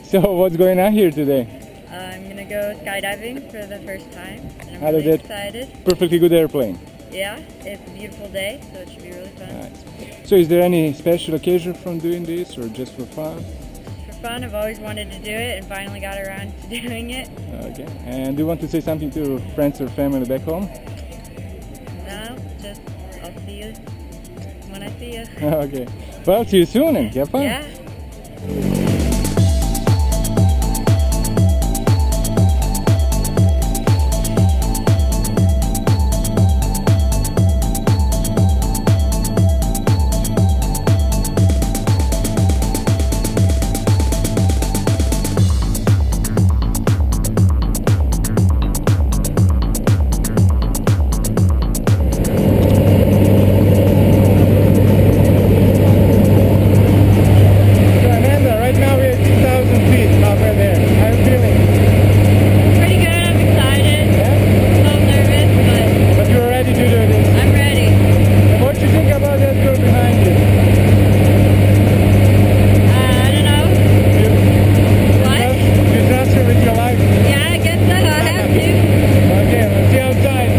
So what's going on here today? I'm gonna go skydiving for the first time, and I'm How did really it- excited. Perfectly good airplane. Yeah, it's a beautiful day, so it should be really fun. Nice. So is there any special occasion from doing this or just for fun? For fun, I've always wanted to do it, and finally got around to doing it. Okay. And do you want to say something to friends or family back home? No, just I'll see you when I see you. Okay. Well, see you soon and have fun. Yeah. So Amanda, right now we're at 2,000 feet over there. How are you feeling? Pretty good. I'm excited. Yeah? So nervous, But you're ready to do this. but I'm ready. And what do you think about that girl behind you? I don't know. What? You trust her with your life? Yeah, I guess so. I have to. Okay, let's see outside.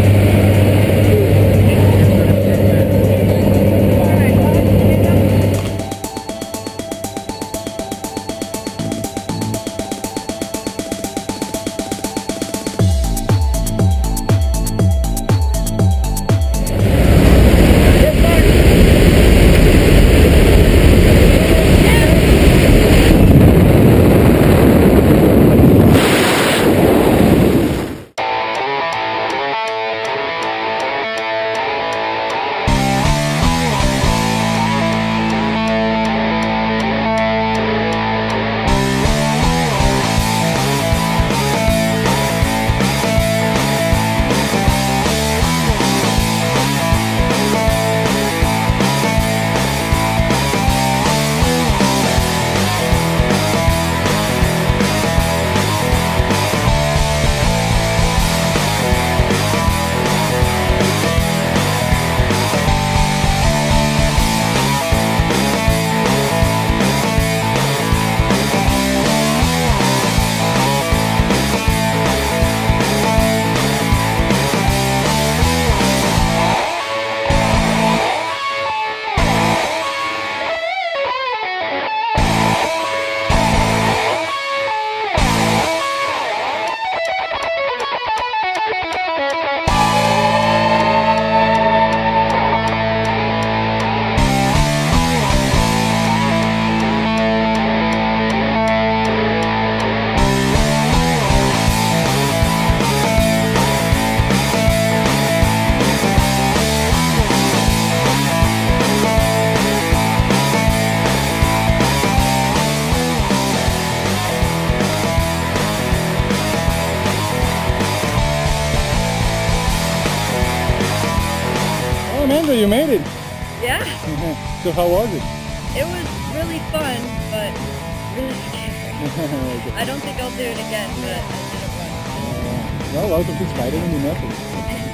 Oh, Amanda, you made it. Yeah. So how was it? It was really fun, but really scary. Okay. I don't think I'll do it again, but I did it once. Well, welcome to skydiving in Naples.